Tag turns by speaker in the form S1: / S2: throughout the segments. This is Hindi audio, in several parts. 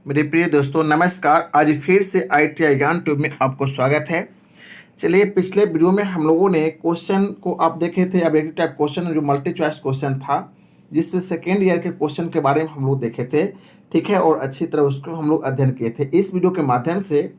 S1: मेरे प्रिय दोस्तों नमस्कार। आज फिर से ITI ज्ञान ट्यूब में आपको स्वागत है। चलिए, पिछले वीडियो में हम लोगों ने क्वेश्चन को आप देखे थे, ऑब्जेक्टिव टाइप क्वेश्चन जो मल्टी चॉइस क्वेश्चन था, जिसमें सेकेंड ईयर के क्वेश्चन के बारे में हम लोग देखे थे, ठीक है, और अच्छी तरह उसको हम लोग अध्ययन किए थे। इस वीडियो के माध्यम से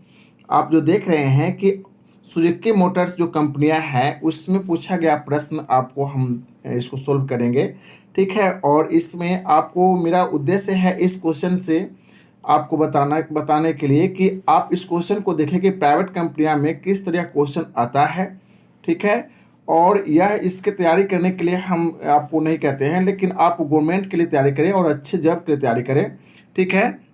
S1: आप जो देख रहे हैं कि सुजुकी मोटर्स जो कंपनियां हैं उसमें पूछा गया प्रश्न आपको हम इसको सोल्व करेंगे, ठीक है। और इसमें आपको मेरा उद्देश्य है इस क्वेश्चन से आपको बताने के लिए कि आप इस क्वेश्चन को देखें कि प्राइवेट कंपनियां में किस तरह क्वेश्चन आता है, ठीक है। और यह इसके तैयारी करने के लिए हम आपको नहीं कहते हैं, लेकिन आप गवर्नमेंट के लिए तैयारी करें और अच्छे जॉब के लिए तैयारी करें, ठीक है।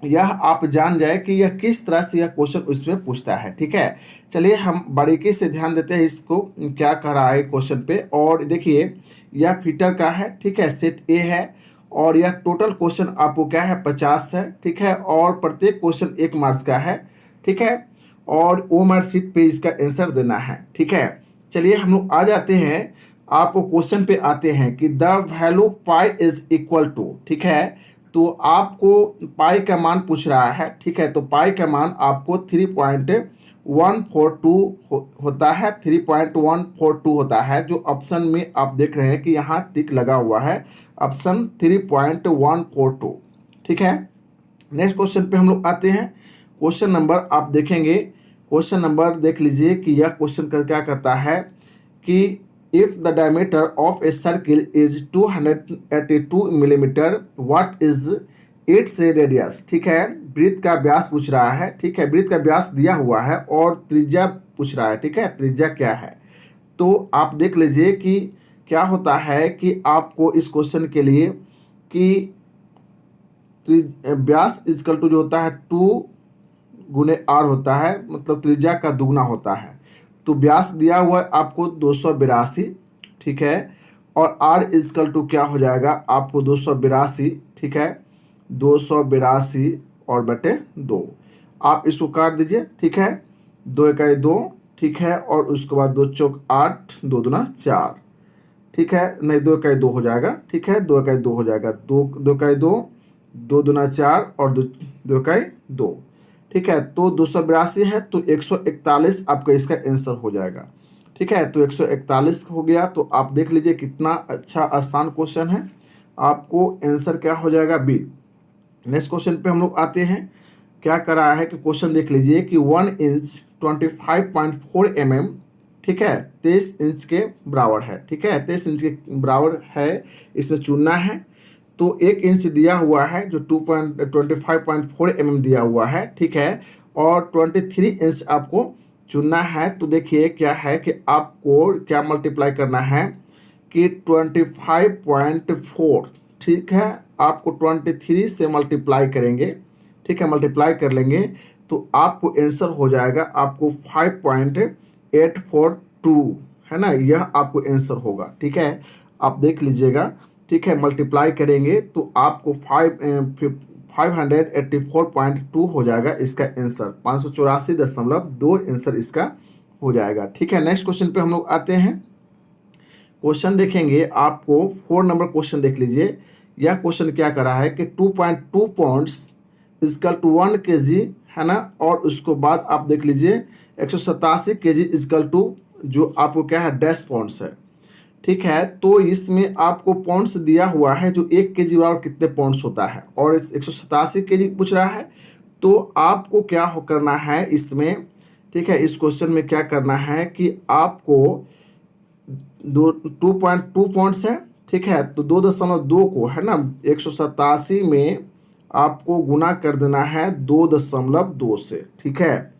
S1: यह आप जान जाए कि यह किस तरह से यह क्वेश्चन उसमें पूछता है, ठीक है। चलिए हम बारीकी से ध्यान देते हैं इसको क्या कर रहा है क्वेश्चन पे। और देखिए, यह फीटर का है, ठीक है, सेट ए है, और यह टोटल क्वेश्चन आपको क्या है 50 है, ठीक है। और प्रत्येक क्वेश्चन 1 मार्क्स का है, ठीक है। और ओ मार्क शीट पे इसका आंसर देना है, ठीक है। चलिए हम लोग आ जाते हैं, आपको क्वेश्चन पे आते हैं कि the value pi is equal to, ठीक है। तो आपको पाई का मान पूछ रहा है, ठीक है। तो पाई का मान आपको 3.142 होता है, 3.142 होता है, जो ऑप्शन में आप देख रहे हैं कि यहाँ टिक लगा हुआ है, ऑप्शन 3.142, ठीक है। नेक्स्ट क्वेश्चन पे हम लोग आते हैं। क्वेश्चन नंबर आप देखेंगे, क्वेश्चन नंबर देख लीजिए कि यह क्वेश्चन क्या करता है कि if the diameter of a circle is 282 millimetre, what is its radius, ठीक है। वृत्त का व्यास पूछ रहा है, ठीक है। वृत्त का व्यास दिया हुआ है और त्रिज्या पूछ रहा है, ठीक है, त्रिज्या क्या है। तो आप देख लीजिए कि क्या होता है कि आपको इस क्वेश्चन के लिए कि व्यास इजकल टू जो होता है 2 गुने r होता है, मतलब त्रिज्या का दुगना होता है। तो व्यास दिया हुआ है आपको 282, ठीक है। और r इजकल टू क्या हो जाएगा आपको 282, ठीक है, 282 और बटे 2। आप इसको काट दीजिए, ठीक है, 2 इकाई 2, ठीक है। और उसके बाद 2 चौक 8, 2 दूना 4, ठीक है। नहीं, 2 इकाई 2 हो जाएगा, ठीक है, 2 इकाई 2 हो जाएगा, 2 इकाई 2, 2 दूना 4 और 2 इकाई 2, ठीक है। तो 282 है, तो 141 आपका इसका आंसर हो जाएगा, ठीक है। तो 141 हो गया। तो आप देख लीजिए कितना अच्छा आसान क्वेश्चन है, आपको आंसर क्या हो जाएगा बी। नेक्स्ट क्वेश्चन पे हम लोग आते हैं। क्या कर रहा है कि क्वेश्चन देख लीजिए कि 1 इंच 25.4 mm, ठीक है, 23 इंच के बराबर है, ठीक है, 23 इंच के बराबर है, इसमें चुनना है। तो 1 इंच दिया हुआ है जो 25.4 mm दिया हुआ है, ठीक है। और 23 इंच आपको चुनना है। तो देखिए क्या है कि आपको क्या मल्टीप्लाई करना है कि 25.4, ठीक है, आपको 23 से मल्टीप्लाई करेंगे, ठीक है, मल्टीप्लाई कर लेंगे तो आपको आंसर हो जाएगा आपको 5.842, है ना, यह आपको आंसर होगा, ठीक है। आप देख लीजिएगा, ठीक है, मल्टीप्लाई करेंगे तो आपको 584.2 हो जाएगा इसका आंसर, 584.2 आंसर इसका हो जाएगा, ठीक है। नेक्स्ट क्वेश्चन पे हम लोग आते हैं। क्वेश्चन देखेंगे, आपको 4 नंबर क्वेश्चन देख लीजिए। यह क्वेश्चन क्या कर रहा है कि 2.2 पाउंड्स इजकल टू 1 kg, है ना। और उसको बाद आप देख लीजिए 187 kg इजकल टू जो आपको क्या है डैश पाउंड्स है, ठीक है। तो इसमें आपको पाउंड्स दिया हुआ है जो 1 kg बराबर कितने पाउंड्स होता है, और 187 kg पूछ रहा है। तो आपको क्या करना है इसमें, ठीक है, इस क्वेश्चन में क्या करना है कि आपको 2.2 पाउंड्स है, ठीक है। तो 2.2 को, है ना, 187 में आपको गुना कर देना है 2.2 से, ठीक है।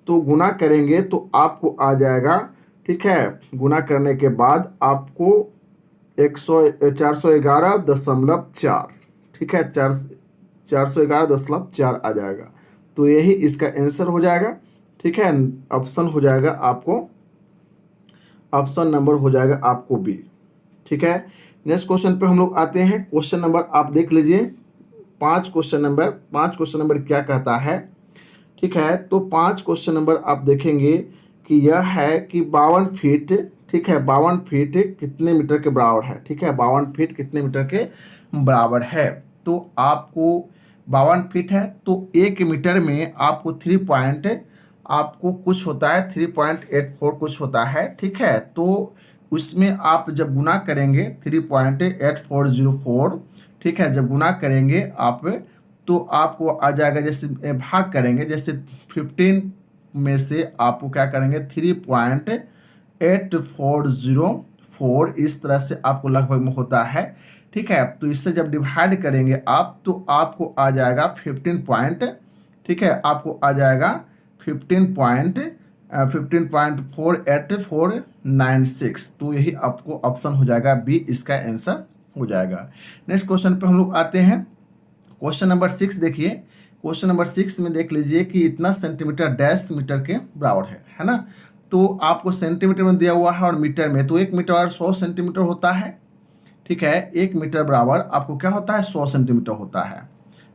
S1: तो गुना करेंगे तो आपको आ जाएगा, ठीक है। गुना करने के बाद आपको 411.4, ठीक है, 411.4 आ जाएगा। तो यही इसका आंसर हो जाएगा, ठीक है। ऑप्शन हो जाएगा आपको, ऑप्शन नंबर हो जाएगा आपको बी, ठीक है। नेक्स्ट क्वेश्चन पे हम लोग आते हैं। क्वेश्चन नंबर आप देख लीजिए, 5 क्वेश्चन नंबर क्या कहता है, ठीक है। तो 5 क्वेश्चन नंबर आप देखेंगे कि यह है कि 52 फीट, ठीक है, 52 फीट कितने मीटर के बराबर है, ठीक है, 52 फीट कितने मीटर के बराबर है। तो आपको 52 फीट है, तो 1 मीटर में आपको 3 पॉइंट आपको कुछ होता है 3.84 कुछ होता है, ठीक है। तो उसमें आप जब गुना करेंगे 3.8404, ठीक है, जब गुना करेंगे आप तो आपको आ जाएगा, जैसे भाग करेंगे, जैसे 15 में से आपको क्या करेंगे 3.8404 इस तरह से आपको लगभग में होता है, ठीक है। तो इससे जब डिवाइड करेंगे आप तो आपको आ जाएगा 15 पॉइंट, ठीक है, आपको आ जाएगा 15.48496। तो यही आपको ऑप्शन हो जाएगा बी, इसका आंसर हो जाएगा। नेक्स्ट क्वेश्चन पे हम लोग आते हैं। क्वेश्चन नंबर 6 देखिए। क्वेश्चन नंबर 6 में देख लीजिए कि इतना सेंटीमीटर डैश मीटर के बराबर है ना। तो आपको सेंटीमीटर में दिया हुआ है और मीटर में, तो 1 मीटर और 100 सेंटीमीटर होता है, ठीक है। 1 मीटर बराबर आपको क्या होता है 100 सेंटीमीटर होता है।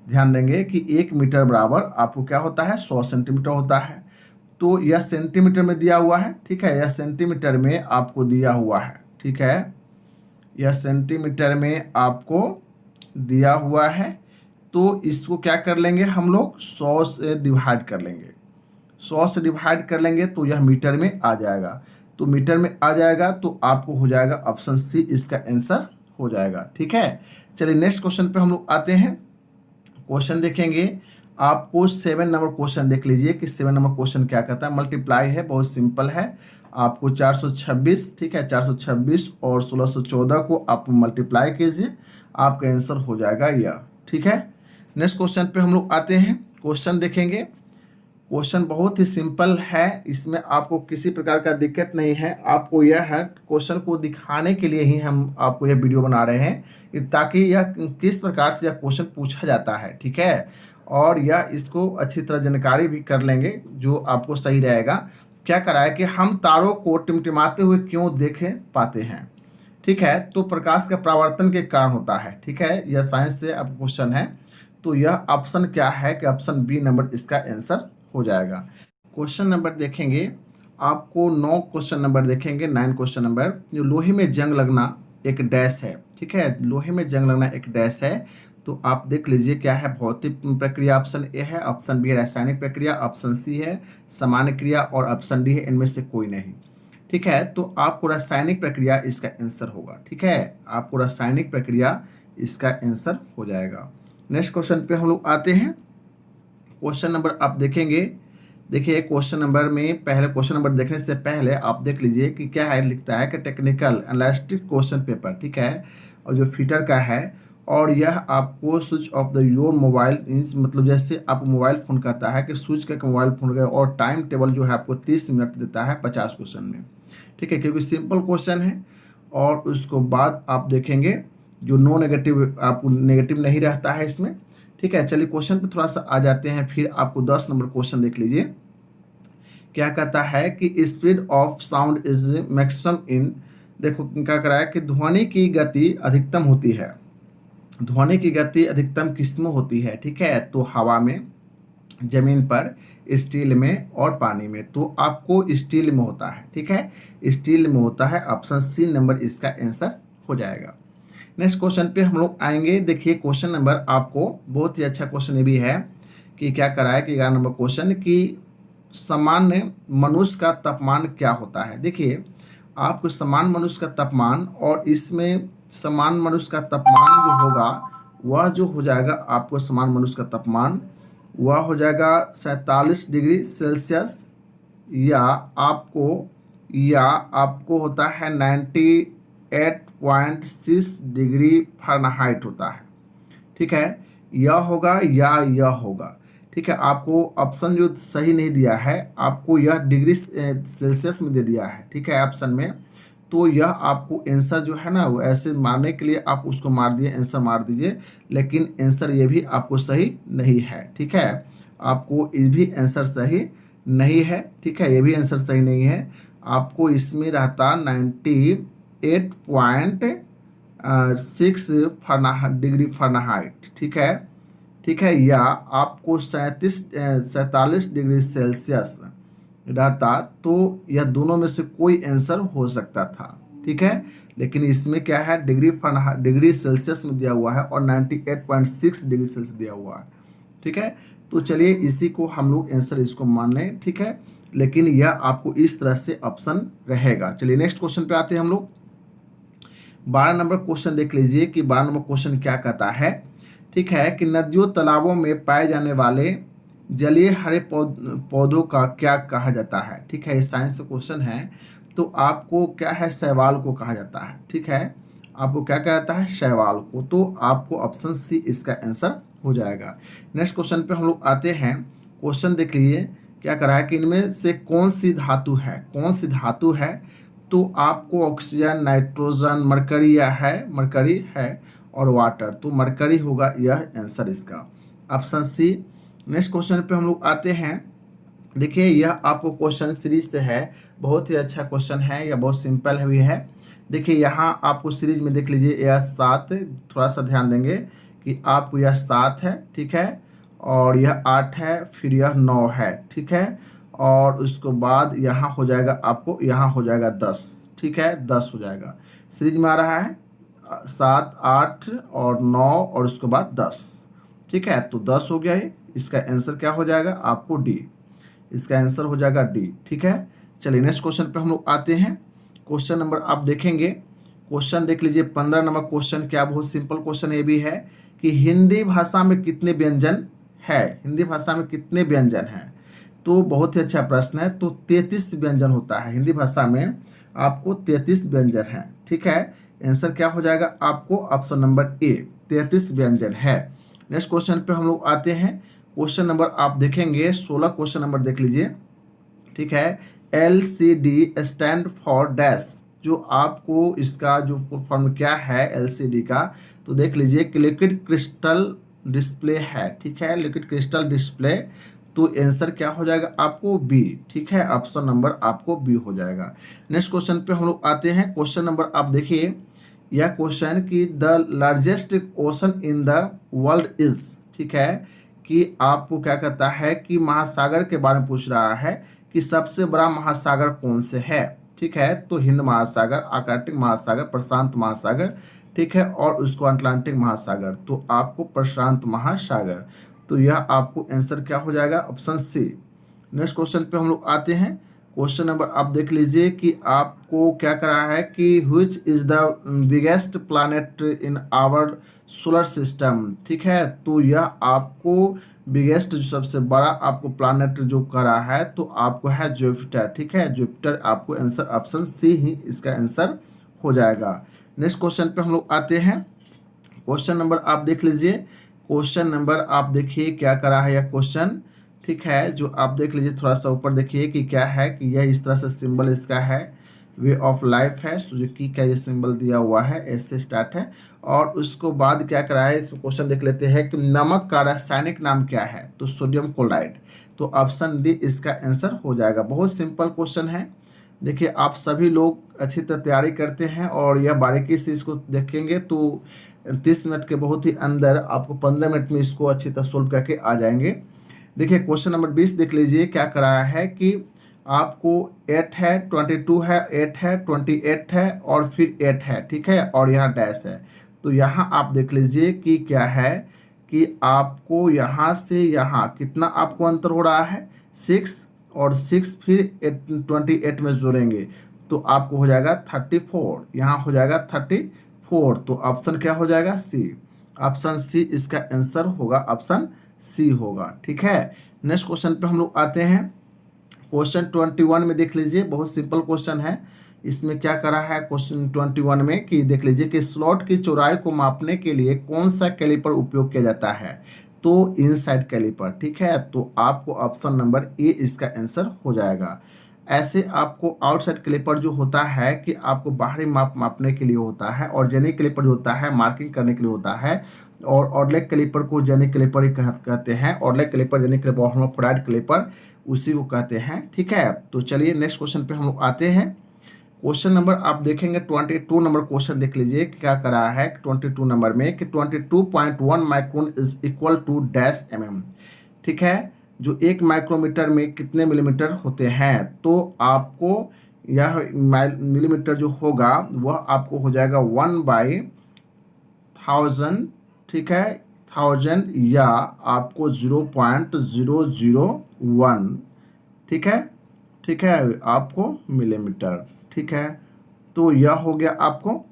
S1: ध्यान देंगे कि 1 मीटर बराबर आपको क्या होता है 100 सेंटीमीटर होता है। तो यह सेंटीमीटर में दिया हुआ है, ठीक है, यह सेंटीमीटर में आपको दिया हुआ है, ठीक है, यह सेंटीमीटर में आपको दिया हुआ है। तो इसको क्या कर लेंगे हम लोग 100 से डिवाइड कर लेंगे, 100 से डिवाइड कर लेंगे तो यह मीटर में आ जाएगा। तो मीटर में आ जाएगा तो आपको हो जाएगा ऑप्शन सी, इसका आंसर हो जाएगा, ठीक है। चलिए नेक्स्ट क्वेश्चन पे हम लोग आते हैं। क्वेश्चन देखेंगे, आपको 7 नंबर क्वेश्चन देख लीजिए कि 7 नंबर क्वेश्चन क्या कहता है। मल्टीप्लाई है, बहुत सिंपल है। आपको 426, ठीक है, 426 और 1614 को आप मल्टीप्लाई कीजिए, आपका आंसर हो जाएगा यह, ठीक है। नेक्स्ट क्वेश्चन पे हम लोग आते हैं। क्वेश्चन देखेंगे, क्वेश्चन बहुत ही सिंपल है, इसमें आपको किसी प्रकार का दिक्कत नहीं है। आपको यह है क्वेश्चन को दिखाने के लिए ही हम आपको यह वीडियो बना रहे हैं, ताकि यह किस प्रकार से यह क्वेश्चन पूछा जाता है, ठीक है, और यह इसको अच्छी तरह जानकारी भी कर लेंगे जो आपको सही रहेगा। क्या करा है कि हम तारों को टिमटिमाते हुए क्यों देख पाते हैं, ठीक है, तो प्रकाश का परावर्तन के कारण होता है, ठीक है। यह साइंस से अब क्वेश्चन है, तो यह ऑप्शन क्या है कि ऑप्शन बी नंबर इसका आंसर हो जाएगा। क्वेश्चन नंबर देखेंगे, आपको 9 क्वेश्चन नंबर देखेंगे, 9 क्वेश्चन नंबर। जो लोहे में जंग लगना एक डैश है, ठीक है, लोहे में जंग लगना एक डैश है। तो आप देख लीजिए क्या है, भौतिक प्रक्रिया ऑप्शन ए है, ऑप्शन बी रासायनिक प्रक्रिया, ऑप्शन सी है सामान्य क्रिया और ऑप्शन डी है इनमें से कोई नहीं, ठीक है। तो आपको रासायनिक प्रक्रिया इसका आंसर होगा, ठीक है, आपको रासायनिक प्रक्रिया इसका आंसर हो जाएगा। नेक्स्ट क्वेश्चन पे हम लोग आते हैं। क्वेश्चन नंबर आप देखेंगे, देखिए क्वेश्चन नंबर में पहले क्वेश्चन नंबर देखने से पहले आप देख लीजिए कि क्या है, लिखता है कि टेक्निकल एनालिस्टिक क्वेश्चन पेपर, ठीक है, और जो फीटर का है, और यह आपको switch off the your mobile means मतलब जैसे आप मोबाइल फ़ोन कहता है कि स्विच करके मोबाइल फ़ोन का, और टाइम टेबल जो है आपको 30 मिनट देता है 50 क्वेश्चन में, ठीक है, क्योंकि सिंपल क्वेश्चन है। और उसको बाद आप देखेंगे जो नो नेगेटिव, आपको नेगेटिव नहीं रहता है इसमें, ठीक है। चलिए क्वेश्चन पे थोड़ा सा आ जाते हैं। फिर आपको 10 नंबर क्वेश्चन देख लीजिए, क्या कहता है कि speed of sound is maximum in, देखो क्या करा है कि ध्वनि की गति अधिकतम होती है, ध्वनि की गति अधिकतम किसमें होती है, ठीक है, तो हवा में, जमीन पर, स्टील में और पानी में। तो आपको स्टील में होता है, ठीक है, स्टील में होता है, ऑप्शन सी नंबर इसका आंसर हो जाएगा। नेक्स्ट क्वेश्चन पे हम लोग आएंगे। देखिए क्वेश्चन नंबर आपको बहुत ही अच्छा क्वेश्चन ये भी है कि क्या कराया कि 11 नंबर क्वेश्चन कि सामान्य मनुष्य का तापमान क्या होता है। देखिए आपको समान मनुष्य का तापमान, और इसमें समान मनुष्य का तापमान जो होगा वह जो हो जाएगा, आपको समान मनुष्य का तापमान वह हो जाएगा 47 डिग्री सेल्सियस, या आपको होता है 98.6 डिग्री फ़ारेनहाइट होता है, ठीक है, यह होगा या यह होगा, ठीक है। आपको ऑप्शन जो सही नहीं दिया है, आपको यह डिग्री सेल्सियस में दे दिया है, ठीक है, ऑप्शन में। तो यह आपको आंसर जो है ना, वो ऐसे मारने के लिए आप उसको मार दिए, आंसर मार दीजिए, लेकिन आंसर ये भी आपको सही नहीं है, ठीक है, आपको ये भी आंसर सही नहीं है, ठीक है, ये भी आंसर सही नहीं है। आपको इसमें रहता 98.6 डिग्री फ़ारेनहाइट, ठीक है, ठीक है, या आपको 47 डिग्री सेल्सियस रहता, तो यह दोनों में से कोई आंसर हो सकता था, ठीक है, लेकिन इसमें क्या है डिग्री सेल्सियस में दिया हुआ है और 98.6 डिग्री सेल्सियस दिया हुआ है। ठीक है। तो चलिए इसी को हम लोग आंसर इसको मान लें, ठीक है, लेकिन यह आपको इस तरह से ऑप्शन रहेगा। चलिए नेक्स्ट क्वेश्चन पे आते हैं हम लोग। 12 नंबर क्वेश्चन देख लीजिए कि 12 नंबर क्वेश्चन क्या कहता है, ठीक है, कि नदियों तालाबों में पाए जाने वाले जलीय हरे पौधों का क्या कहा जाता है। ठीक है, ये साइंस क्वेश्चन है, तो आपको क्या है, शैवाल को कहा जाता है। ठीक है, आपको क्या कहा जाता है, शैवाल को। तो आपको ऑप्शन सी इसका आंसर हो जाएगा। नेक्स्ट क्वेश्चन पे हम लोग आते हैं। क्वेश्चन देख लीजिए क्या करा है कि इनमें से कौन सी धातु है, कौन सी धातु है। तो आपको ऑक्सीजन, नाइट्रोजन, मरकरी है, मरकरी है और वाटर, तो मरकरी होगा यह आंसर इसका, ऑप्शन सी। नेक्स्ट क्वेश्चन पे हम लोग आते हैं। देखिए यह आपको क्वेश्चन सीरीज से है, बहुत ही अच्छा क्वेश्चन है, यह बहुत सिंपल भी है। देखिए यहाँ आपको सीरीज में देख लीजिए यह 7, थोड़ा सा ध्यान देंगे कि आपको यह 7 है, ठीक है, और यह 8 है, फिर यह 9 है, ठीक है, और उसके बाद यहाँ हो जाएगा आपको, यहाँ हो जाएगा 10, ठीक है, 10 हो जाएगा। सीरीज में आ रहा है 7, 8 और 9 और उसके बाद 10, ठीक है, तो 10 हो गया ये। इसका आंसर क्या हो जाएगा आपको, डी, इसका आंसर हो जाएगा डी, ठीक है। चलिए नेक्स्ट क्वेश्चन पे हम लोग आते हैं। क्वेश्चन नंबर आप देखेंगे, क्वेश्चन देख लीजिए 15 नंबर क्वेश्चन, क्या बहुत सिंपल क्वेश्चन ये भी है कि हिंदी भाषा में कितने व्यंजन है, हिंदी भाषा में कितने व्यंजन हैं। तो बहुत ही अच्छा प्रश्न है। तो 33 व्यंजन होता है हिंदी भाषा में, आपको 33 व्यंजन है, ठीक है। आंसर क्या हो जाएगा आपको, ऑप्शन नंबर ए, 33 व्यंजन है। नेक्स्ट क्वेश्चन पे हम लोग आते हैं। क्वेश्चन नंबर आप देखेंगे 16, क्वेश्चन नंबर देख लीजिए, ठीक है। LCD स्टैंड फॉर डैश, जो आपको इसका जो फुल फॉर्म क्या है LCD का, तो देख लीजिए कि लिक्विड क्रिस्टल डिस्प्ले है, ठीक है, लिक्विड क्रिस्टल डिस्प्ले। तो आंसर क्या हो जाएगा आपको, बी, ठीक है, ऑप्शन नंबर आपको बी हो जाएगा। नेक्स्ट क्वेश्चन पे हम लोग आते हैं। क्वेश्चन नंबर आप देखिए, यह क्वेश्चन कि the largest ocean in the world is, ठीक है, कि आपको क्या कहता है कि महासागर के बारे में पूछ रहा है कि सबसे बड़ा महासागर कौन से है, ठीक है। तो हिंद महासागर, आर्कटिक महासागर, प्रशांत महासागर, ठीक है, और उसको अटलांटिक महासागर। तो आपको प्रशांत महासागर, तो यह आपको आंसर क्या हो जाएगा, ऑप्शन सी। नेक्स्ट क्वेश्चन पे हम लोग आते हैं। क्वेश्चन नंबर आप देख लीजिए कि आपको क्या करा है कि which is the biggest planet in our solar system, ठीक है। तो यह आपको बिगेस्ट, जो सबसे बड़ा आपको प्लैनेट जो करा है, तो आपको है जुपिटर, ठीक है, जुपिटर आपको आंसर ऑप्शन सी ही इसका आंसर हो जाएगा। नेक्स्ट क्वेश्चन पे हम लोग आते हैं। क्वेश्चन नंबर आप देख लीजिए, क्वेश्चन नंबर आप देखिए क्या करा है यह क्वेश्चन, ठीक है, जो आप देख लीजिए थोड़ा सा ऊपर देखिए कि क्या है, कि यह इस तरह से सिंबल इसका है, वे ऑफ लाइफ है, सुजुकी का ये सिंबल दिया हुआ है, ऐसे स्टार्ट है। और उसको बाद क्या करा है, इसमें क्वेश्चन देख लेते हैं कि नमक का रासायनिक नाम क्या है, तो सोडियम क्लोराइड। तो ऑप्शन डी इसका आंसर हो जाएगा। बहुत सिंपल क्वेश्चन है। देखिए आप सभी लोग अच्छी तरह तैयारी करते हैं और यह बारीकी से इसको देखेंगे तो 30 मिनट के बहुत ही अंदर आपको 15 मिनट में इसको अच्छी तरह सोल्व करके आ जाएंगे। देखिए क्वेश्चन नंबर 20 देख लीजिए क्या कराया है कि आपको 8 है, 22 है, 8 है, 28 है और फिर 8 है, ठीक है, और यहाँ डैश है। तो यहाँ आप देख लीजिए कि क्या है कि आपको यहाँ से यहाँ कितना आपको अंतर हो रहा है, 6, और 6 फिर 28 में जोड़ेंगे तो आपको हो जाएगा 34, यहाँ हो जाएगा 34। तो ऑप्शन क्या हो जाएगा, सी, ऑप्शन सी इसका आंसर होगा, ऑप्शन सी होगा, ठीक है। नेक्स्ट क्वेश्चन पे हम लोग आते हैं। क्वेश्चन 21 में देख लीजिए, बहुत सिंपल क्वेश्चन है। इसमें क्या करा है क्वेश्चन 21 में कि देख लीजिए कि स्लॉट की चौड़ाई को मापने के लिए कौन सा कैलिपर उपयोग किया जाता है, तो इनसाइड कैलिपर, ठीक है। तो आपको ऑप्शन नंबर ए इसका आंसर हो जाएगा। ऐसे आपको आउटसाइड कैलिपर जो होता है कि आपको बाहरी माप मापने के लिए होता है, और जेनिक कैलिपर जो होता है मार्किंग करने के लिए होता है, और ऑडलेग कैलिपर को जेनिक कैलिपर ही कहते हैं। ऑडलेग कैलिपर, जेनिक कैलिपर, होमोफ्लोराइड कैलिपर उसी को कहते हैं, ठीक है। तो चलिए नेक्स्ट क्वेश्चन पे हम लोग आते हैं। क्वेश्चन नंबर आप देखेंगे 22 नंबर क्वेश्चन देख लीजिए क्या करा है 22 नंबर में कि 22.1 micron is equal to dash mm, ठीक है। जो 1 माइक्रोमीटर में कितने मिलीमीटर होते हैं, तो आपको यह मिलीमीटर जो होगा वह आपको हो जाएगा 1/1000, ठीक है, 1000 या आपको 0.001, ठीक है, ठीक है, आपको मिलीमीटर, ठीक है। तो यह हो गया आपको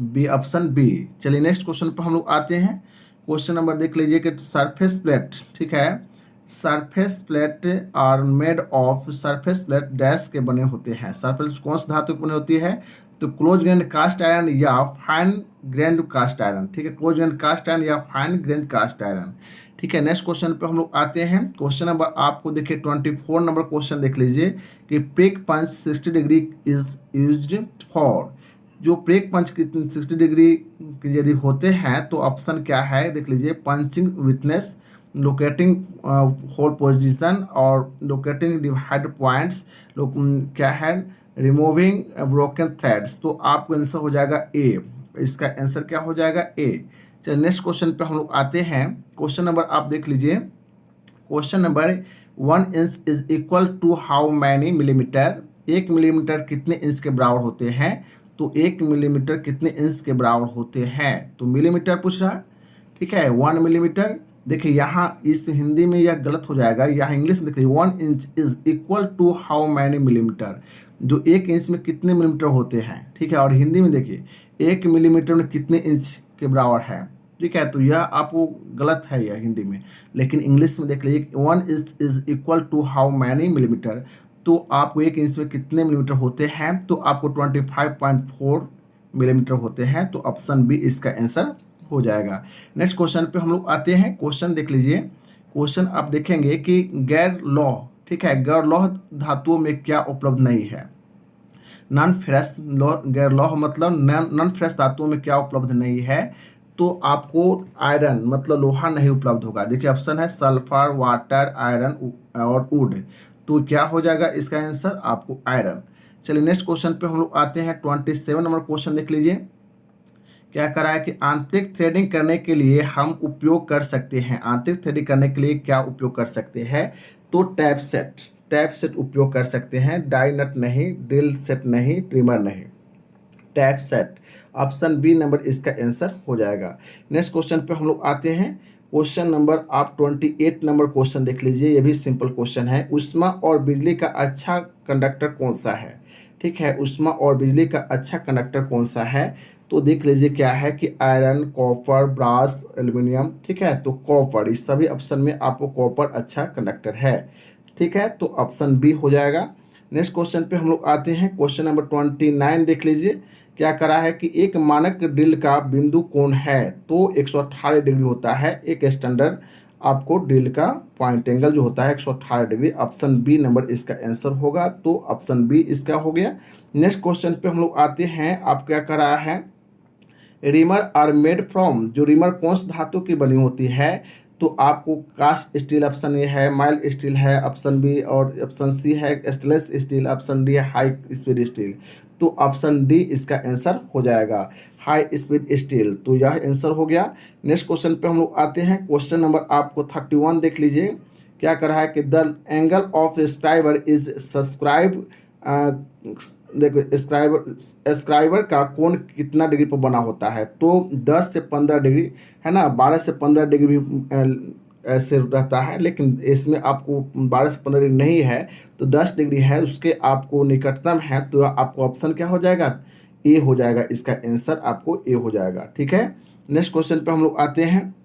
S1: बी, ऑप्शन बी। चलिए नेक्स्ट क्वेश्चन पर हम लोग आते हैं। क्वेश्चन नंबर देख लीजिए कि सरफेस प्लेट, ठीक है, surface plate are made of, surface plate dash के बने होते हैं। सरफेस कौन सी धातु की बनी होती है? तो क्लोज ग्रेन कास्ट आयरन या फाइन ग्रेन कास्ट आयरन, ठीक है, क्लोज ग्रेन कास्ट आयरन या फाइन ग्रेन कास्ट आयरन, ठीक है। नेक्स्ट क्वेश्चन पे हम लोग आते हैं। क्वेश्चन नंबर आपको देखिए 24 नंबर क्वेश्चन देख लीजिए कि prick punch 60 degree is used for. जो ब्रेक पंच 60 डिग्री यदि होते हैं तो ऑप्शन क्या है देख लीजिए, punching witness, locating hole position और लोकेटिंग डिवाइड पॉइंट्स, क्या है, रिमूविंग ब्रोकन थ्रेड्स। तो आपको आंसर हो जाएगा ए, इसका आंसर क्या हो जाएगा ए। चलिए नेक्स्ट क्वेश्चन पे हम लोग आते हैं। क्वेश्चन नंबर आप देख लीजिए, question number 1 inch is equal to how many millimetre. 1 millimetre कितने इंच के बराबर होते हैं? तो 1 मिलीमीटर कितने इंच के बराबर होते हैं? तो मिलीमीटर पूछ रहा है, ठीक है, 1 मिलीमीटर। देखिए यहाँ इस हिंदी में यह गलत हो जाएगा, यहाँ इंग्लिश में देखिए 1 inch is equal to how many millimetre, जो 1 इंच में कितने मिलीमीटर होते हैं, ठीक है। और हिंदी में देखिए 1 मिलीमीटर में कितने इंच के बराबर है, ठीक है। तो यह आपको गलत है यह हिंदी में, लेकिन इंग्लिश में देख लीजिए 1 inch is equal to how many millimetre. तो आपको 1 इंच में कितने मिलीमीटर होते हैं? तो आपको 25.4 मिलीमीटर होते हैं। तो ऑप्शन बी इसका आंसर हो जाएगा। नेक्स्ट क्वेश्चन पे हम लोग आते हैं। क्वेश्चन देख लीजिए, क्वेश्चन आप देखेंगे कि गैर लौह, ठीक है, गैर लौह धातुओं में क्या उपलब्ध नहीं है? नॉन फेरस लौह, गैर लौह मतलब नॉन फेरस धातुओं में क्या उपलब्ध नहीं है? तो आपको आयरन मतलब लोहा नहीं उपलब्ध होगा। देखिए ऑप्शन है सल्फर, वाटर, आयरन और वुड। तो क्या हो जाएगा इसका आंसर? आपको आयरन। चलिए नेक्स्ट क्वेश्चन पे हम लोग आते हैं। 27 नंबर क्वेश्चन देख लीजिए, क्या करा है कि आंतरिक थ्रेडिंग करने के लिए हम उपयोग कर सकते हैं। आंतरिक थ्रेडिंग करने के लिए क्या उपयोग कर सकते हैं? तो टैप सेट, टैप सेट उपयोग कर सकते हैं, डाई नट नहीं, ड्रिल सेट नहीं, ट्रिमर नहीं, tap set. Option B number इसका आंसर हो जाएगा। नेक्स्ट क्वेश्चन पे हम लोग आते हैं। क्वेश्चन नंबर आप 28 नंबर क्वेश्चन देख लीजिए, ये भी सिंपल क्वेश्चन है। ऊष्मा और बिजली का अच्छा कंडक्टर कौन सा है, ठीक है, ऊष्मा और बिजली का अच्छा कंडक्टर कौन सा है? तो देख लीजिए क्या है कि आयरन, कॉपर, ब्रास, एल्यूमिनियम, ठीक है। तो कॉपर, इस सभी ऑप्शन में आपको कॉपर अच्छा कंडक्टर है, ठीक है। तो ऑप्शन बी हो जाएगा। नेक्स्ट क्वेश्चन पे हम लोग आते हैं। क्वेश्चन नंबर 29 देख लीजिए, क्या करा है कि एक मानक ड्रिल का बिंदु कोण है तो 118 डिग्री होता है। एक स्टैंडर्ड आपको ड्रिल का पॉइंट एंगल जो होता है 118 डिग्री। ऑप्शन बी नंबर इसका आंसर होगा। तो ऑप्शन बी इसका हो गया। नेक्स्ट क्वेश्चन पे हम लोग आते हैं। आप क्या कर रहा है, रिमर आर मेड फ्रॉम, जो रिमर कौन सी धातु की बनी होती है? तो आपको कास्ट स्टील ऑप्शन ए है, माइल्ड स्टील है ऑप्शन बी, और ऑप्शन सी है स्टेनलेस स्टील, ऑप्शन डी है हाई स्पीड स्टील। तो ऑप्शन डी इसका आंसर हो जाएगा, हाई स्पीड स्टील। तो यह आंसर हो गया। नेक्स्ट क्वेश्चन पे हम लोग आते हैं। क्वेश्चन नंबर आपको 31 देख लीजिए, क्या कर रहा है कि the angle of scriber is subscribe, देखो स्क्राइबर का कोण कितना डिग्री पर बना होता है? तो 10 से 15 डिग्री है ना, 12 से 15 डिग्री भी ऐसे रहता है, लेकिन इसमें आपको 12 से 15 डिग्री नहीं है, तो 10 डिग्री है, उसके आपको निकटतम है। तो आपको ऑप्शन क्या हो जाएगा? ए हो जाएगा। इसका आंसर आपको ए हो जाएगा, ठीक है। नेक्स्ट क्वेश्चन पे हम लोग आते हैं।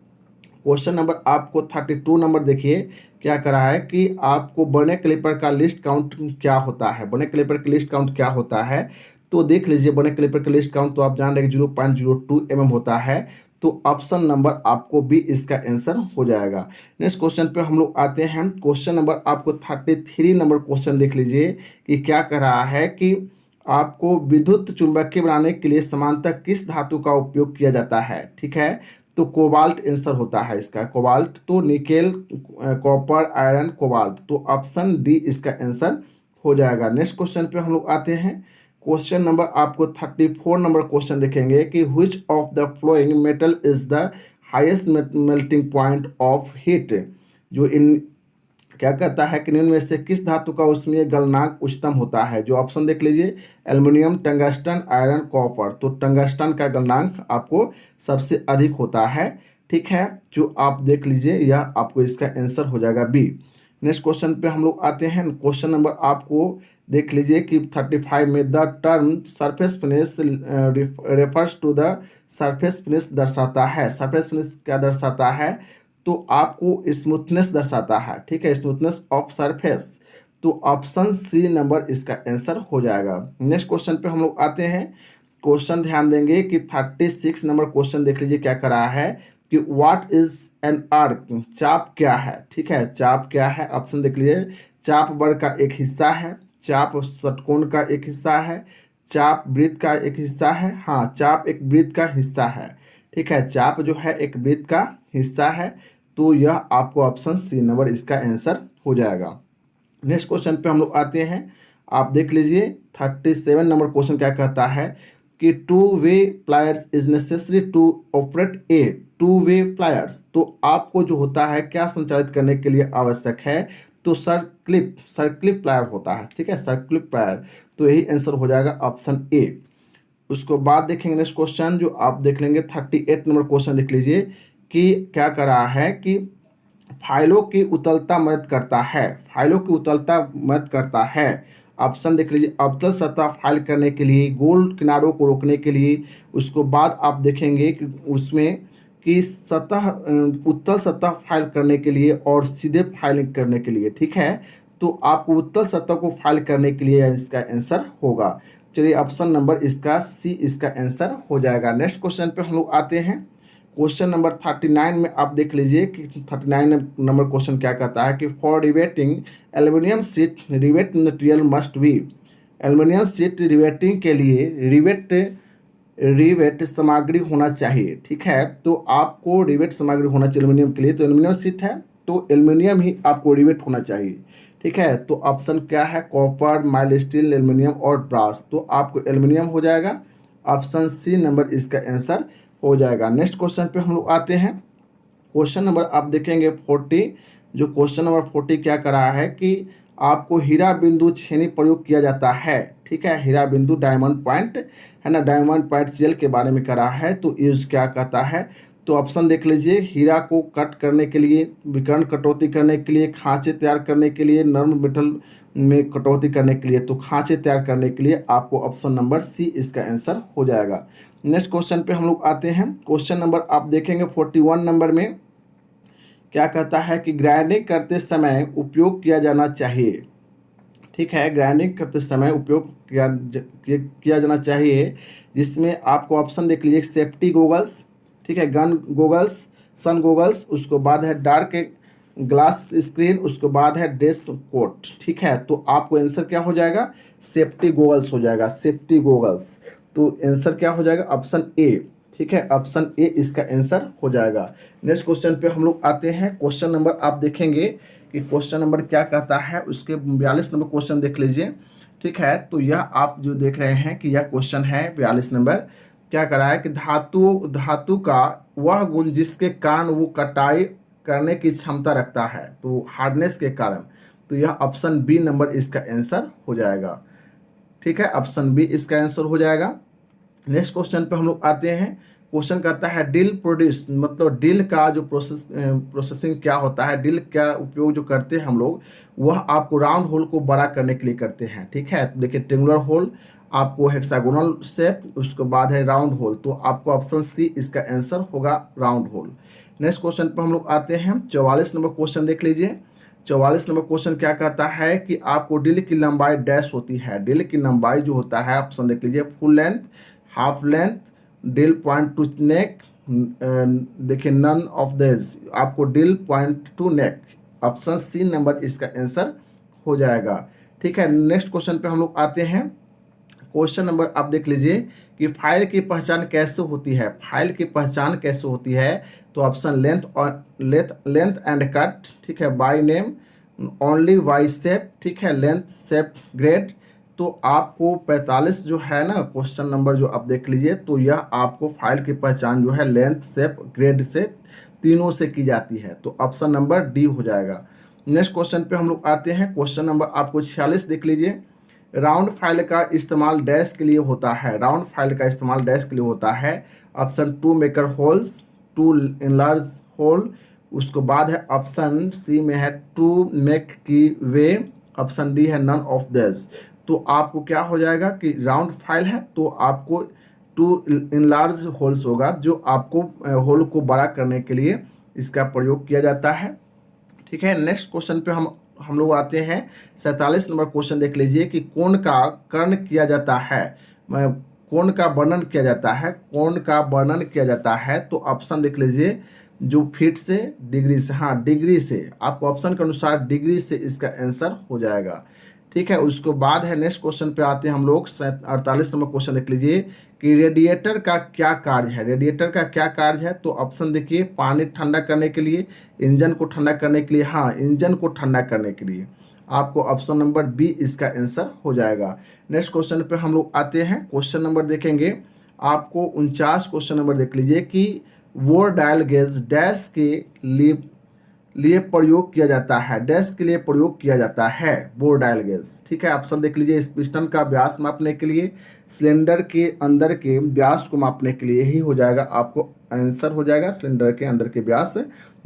S1: क्वेश्चन नंबर आपको 32 नंबर देखिए, क्या करा है कि आपको बने क्लिपर का लिस्ट काउंट क्या होता है? बने क्लिपर का लिस्ट काउंट क्या होता है? तो देख लीजिए बने क्लिपर का लिस्ट काउंट तो आप जान रहे हैं 0.02 mm होता है। तो ऑप्शन नंबर आपको भी इसका आंसर हो जाएगा। नेक्स्ट क्वेश्चन पे हम लोग आते हैं। क्वेश्चन नंबर आपको 33 नंबर क्वेश्चन देख लीजिए कि क्या कर रहा है कि आपको विद्युत चुंबकीय बनाने के लिए समानतः किस धातु का उपयोग किया जाता है, ठीक है। तो कोबाल्ट आंसर होता है इसका, कोबाल्ट। तो निकेल, कॉपर, आयरन, कोबाल्ट। तो ऑप्शन डी इसका आंसर हो जाएगा। नेक्स्ट क्वेश्चन पे हम लोग आते हैं। क्वेश्चन नंबर आपको 34 नंबर क्वेश्चन देखेंगे कि which of the flowing metal is the highest melting point of heat. जो इन क्या कहता है कि निम्न में से किस धातु का उसमें गलनांक उच्चतम होता है? जो ऑप्शन देख लीजिए, एल्युमिनियम, टंगस्टन, आयरन, कॉपर। तो टंगस्टन का गलनांक आपको सबसे अधिक होता है, ठीक है, जो आप देख लीजिए यह आपको इसका आंसर हो जाएगा बी। नेक्स्ट क्वेश्चन पे हम लोग आते हैं। क्वेश्चन नंबर आपको देख लीजिए कि 35 में the term surface finish refers to the surface finish दर्शाता है। सरफेस फिनिश क्या दर्शाता है? तो आपको स्मूथनेस दर्शाता है। ठीक है, स्मूथनेस ऑफ सरफेस। तो ऑप्शन सी नंबर इसका आंसर हो जाएगा। नेक्स्ट क्वेश्चन पे हम लोग आते हैं। क्वेश्चन ध्यान देंगे कि 36 नंबर क्वेश्चन देख लीजिए क्या करा है कि व्हाट इज एन आर्क। चाप क्या है? ठीक है, चाप क्या है? ऑप्शन देख लीजिए। चाप वर्ग का एक हिस्सा है, चाप षटकोण का एक हिस्सा है, चाप वृत्त का एक हिस्सा है। हाँ, चाप एक वृत्त का हिस्सा है। ठीक है, चाप जो है एक वृत्त का हिस्सा है। तो यह आपको ऑप्शन सी नंबर इसका आंसर हो जाएगा। नेक्स्ट क्वेश्चन पे हम लोग आते हैं। आप देख लीजिए 37 नंबर क्वेश्चन क्या कहता है कि two way pliers is necessary to operate a two way pliers. तो आपको जो होता है क्या संचालित करने के लिए आवश्यक है? तो सर्क्लिप प्लायर होता है। ठीक है, सर्क्लिप प्लायर। तो यही आंसर हो जाएगा ऑप्शन ए। उसको बाद देखेंगे नेक्स्ट क्वेश्चन जो आप देख लेंगे 38 नंबर क्वेश्चन देख लीजिए कि क्या कर रहा है कि फाइलों की उतलता मदद करता है। फाइलों की उतलता मदद करता है। ऑप्शन देख लीजिए। अवतल सतह फाइल करने के लिए, गोल किनारों को रोकने के लिए। उसको बाद आप देखेंगे कि उसमें कि सतह उत्तल सतह फाइल करने के लिए और सीधे फाइलिंग करने के लिए। ठीक है, तो आपको उत्तल सतह को फाइल करने के लिए इसका आंसर होगा। चलिए, ऑप्शन नंबर इसका सी इसका आंसर हो जाएगा। नेक्स्ट क्वेश्चन पे हम लोग आते हैं। क्वेश्चन नंबर 39 में आप देख लीजिए कि 39 नंबर क्वेश्चन क्या कहता है कि for riveting aluminium sheet rivet material must be. Aluminium sheet riveting के लिए रिवेट सामग्री होना चाहिए। ठीक है, तो आपको रिवेट सामग्री होना चाहिए एल्युमिनियम के लिए। तो एल्युमिनियम शीट है तो एल्युमिनियम ही आपको रिवेट होना चाहिए। ठीक है, तो ऑप्शन क्या है? कॉपर, माइल्ड स्टील, एल्युमिनियम और ब्रास। तो आपको एल्युमिनियम हो जाएगा। ऑप्शन सी नंबर इसका आंसर हो जाएगा। नेक्स्ट क्वेश्चन पे हम लोग आते हैं। क्वेश्चन नंबर आप देखेंगे 40। जो क्वेश्चन नंबर 40 क्या कर रहा है कि आपको हीरा बिंदु छेनी प्रयोग किया जाता है। ठीक है, हीरा बिंदु डायमंड पॉइंट है ना, डायमंड पॉइंट जेल के बारे में कर रहा है। तो यूज क्या कहता है? तो ऑप्शन देख लीजिए। हीरा को कट करने के लिए, विकर्ण कटौती करने के लिए, खांचे तैयार करने के लिए, नर्म मेटल में कटौती करने के लिए। तो खांचे तैयार करने के लिए आपको ऑप्शन नंबर सी इसका आंसर हो जाएगा। नेक्स्ट क्वेश्चन पे हम लोग आते हैं। क्वेश्चन नंबर आप देखेंगे 41 नंबर में क्या कहता है कि ग्राइंडिंग करते समय उपयोग किया जाना चाहिए। ठीक है, ग्राइंडिंग करते समय उपयोग किया जाना चाहिए, जिसमें आपको ऑप्शन देख लीजिए। सेफ्टी गोगल्स, ठीक है, गन गोगल्स, सन गोगल्स, उसको बाद है डार्क ग्लास स्क्रीन, उसके बाद है ड्रेस कोट। ठीक है, तो आपको आंसर क्या हो जाएगा? सेफ्टी गोगल्स हो जाएगा, सेफ्टी गोगल्स। तो आंसर क्या हो जाएगा? Option A. ठीक है, ऑप्शन ए इसका आंसर हो जाएगा। नेक्स्ट क्वेश्चन पे हम लोग आते हैं। क्वेश्चन नंबर आप देखेंगे कि क्वेश्चन नंबर क्या कहता है, उसके 42 नंबर क्वेश्चन देख लीजिए। ठीक है, तो यह आप जो देख रहे हैं कि यह क्वेश्चन है 42 नंबर। क्या करा है कि धातु का वह गुण जिसके कारण वो कटाई करने की क्षमता रखता है, तो हार्डनेस के कारण। तो यह ऑप्शन बी नंबर इसका आंसर हो जाएगा। ठीक है, ऑप्शन बी इसका आंसर हो जाएगा। नेक्स्ट क्वेश्चन पे हम लोग आते हैं। क्वेश्चन कहता है डिल प्रोड्यूस, मतलब डिल का जो प्रोसेसिंग क्या होता है, डिल का उपयोग जो करते हैं हम लोग, वह आपको राउंड होल को बड़ा करने के लिए करते हैं। ठीक है, तो देखिए ट्रेंगुलर होल, आपको हेक्सागोनल शेप, उसके बाद है राउंड होल। तो आपको ऑप्शन सी इसका आंसर होगा, राउंड होल। नेक्स्ट क्वेश्चन पर हम लोग आते हैं। 44 नंबर क्वेश्चन देख लीजिए। 44 नंबर क्वेश्चन क्या कहता है कि आपको डिल की लंबाई डैश होती है। डिल की लंबाई जो होता है, ऑप्शन देख लीजिए। Full length, half length, drill point to neck, देखिए नन ऑफ दिस, आपको drill point to neck. Option C number इसका आंसर हो जाएगा। ठीक है, नेक्स्ट क्वेश्चन पे हम लोग आते हैं। क्वेश्चन नंबर आप देख लीजिए कि फाइल की पहचान कैसे होती है। फाइल की पहचान कैसे होती है? तो ऑप्शन लेंथ एंड कट, ठीक है, by name, only by shape, ठीक है, लेंथ शेप ग्रेड। तो आपको 45 जो है ना क्वेश्चन नंबर जो आप देख लीजिए, तो यह आपको फाइल की पहचान जो है लेंथ शेप ग्रेड से तीनों से की जाती है। तो ऑप्शन नंबर डी हो जाएगा। नेक्स्ट क्वेश्चन पे हम लोग आते हैं। क्वेश्चन नंबर आपको 46 देख लीजिए। राउंड फाइल का इस्तेमाल डैश के लिए होता है। राउंड फाइल का इस्तेमाल डैश के लिए होता है। Option to make holes, to enlarge hole, उसको बाद है ऑप्शन सी में है टू मेक की वे, ऑप्शन डी है नन ऑफ दिस। तो आपको क्या हो जाएगा कि राउंड फाइल है तो आपको टू इनलार्ज होल्स होगा, जो आपको होल को बड़ा करने के लिए इसका प्रयोग किया जाता है। ठीक है, नेक्स्ट क्वेश्चन पे हम लोग आते हैं। 47 नंबर क्वेश्चन देख लीजिए कि कोण का कर्ण किया जाता है, कोण का वर्णन किया जाता है, कोण का वर्णन किया जाता है। तो ऑप्शन देख लीजिए, जो फीट से, डिग्री से, हाँ डिग्री से, आपको ऑप्शन के अनुसार डिग्री से इसका आंसर हो जाएगा। ठीक है, उसके बाद है नेक्स्ट क्वेश्चन पे आते हैं हम लोग। 48 नंबर क्वेश्चन देख लीजिए कि रेडिएटर का क्या कार्य है, रेडिएटर का क्या कार्य है। तो ऑप्शन देखिए, पानी ठंडा करने के लिए, इंजन को ठंडा करने के लिए, हाँ इंजन को ठंडा करने के लिए। आपको ऑप्शन नंबर बी इसका आंसर हो जाएगा। नेक्स्ट क्वेश्चन पे हम लोग आते हैं, क्वेश्चन नंबर देखेंगे आपको 49 क्वेश्चन नंबर देख लीजिए कि वो डायल गेज डैश के लिए प्रयोग किया जाता है, डैश के लिए प्रयोग किया जाता है बोर डायल गेज। ठीक है, ऑप्शन देख लीजिए, इस पिस्टन का व्यास मापने के लिए, सिलेंडर के अंदर के व्यास को मापने के लिए ही हो जाएगा, आपको आंसर हो जाएगा सिलेंडर के अंदर के व्यास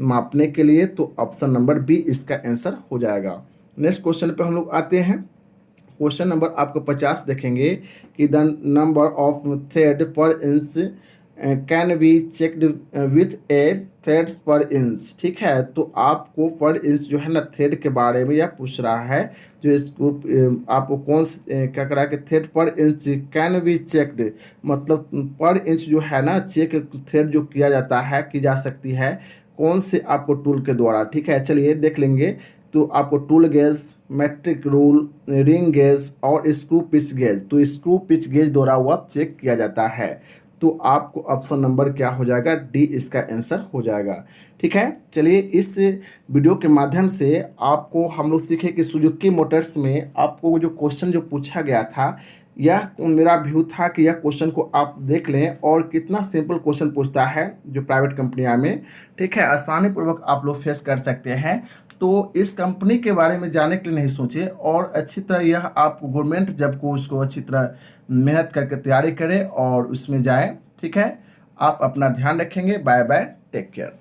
S1: मापने के लिए। तो ऑप्शन नंबर बी इसका आंसर हो जाएगा। नेक्स्ट क्वेश्चन पर हम लोग आते हैं, क्वेश्चन नंबर आपको 50 देखेंगे कि द नंबर ऑफ थ्रेड पर inch can be checked with A threads पर इंच। ठीक है, तो आपको पर इंच जो है ना थ्रेड के बारे में यह पूछ रहा है, जो इसको आपको कौन क्या करा कि थ्रेड पर इंच कैन बी चेक्ड, मतलब पर इंच जो है ना चेक थ्रेड जो किया जाता है, की जा सकती है कौन से आपको टूल के द्वारा। ठीक है, चलिए देख लेंगे। तो आपको tool gauge, metric rule, ring gauge और स्क्रू पिच गेज, तो स्क्रू पिच गेज द्वारा वह चेक किया जाता है। तो आपको ऑप्शन नंबर क्या हो जाएगा, डी इसका आंसर हो जाएगा। ठीक है, चलिए इस वीडियो के माध्यम से आपको हम लोग सीखे कि सुजुकी मोटर्स में आपको जो क्वेश्चन जो पूछा गया था, यह मेरा व्यू था कि यह क्वेश्चन को आप देख लें और कितना सिंपल क्वेश्चन पूछता है जो प्राइवेट कंपनियां में। ठीक है, आसानी पूर्वक आप लोग फेस कर सकते हैं। तो इस कंपनी के बारे में जानने के लिए नहीं सोचे, और अच्छी तरह यह आप गवर्नमेंट जब को उसको अच्छी तरह मेहनत करके तैयारी करें और उसमें जाएं। ठीक है, आप अपना ध्यान रखेंगे। Bye bye, take care.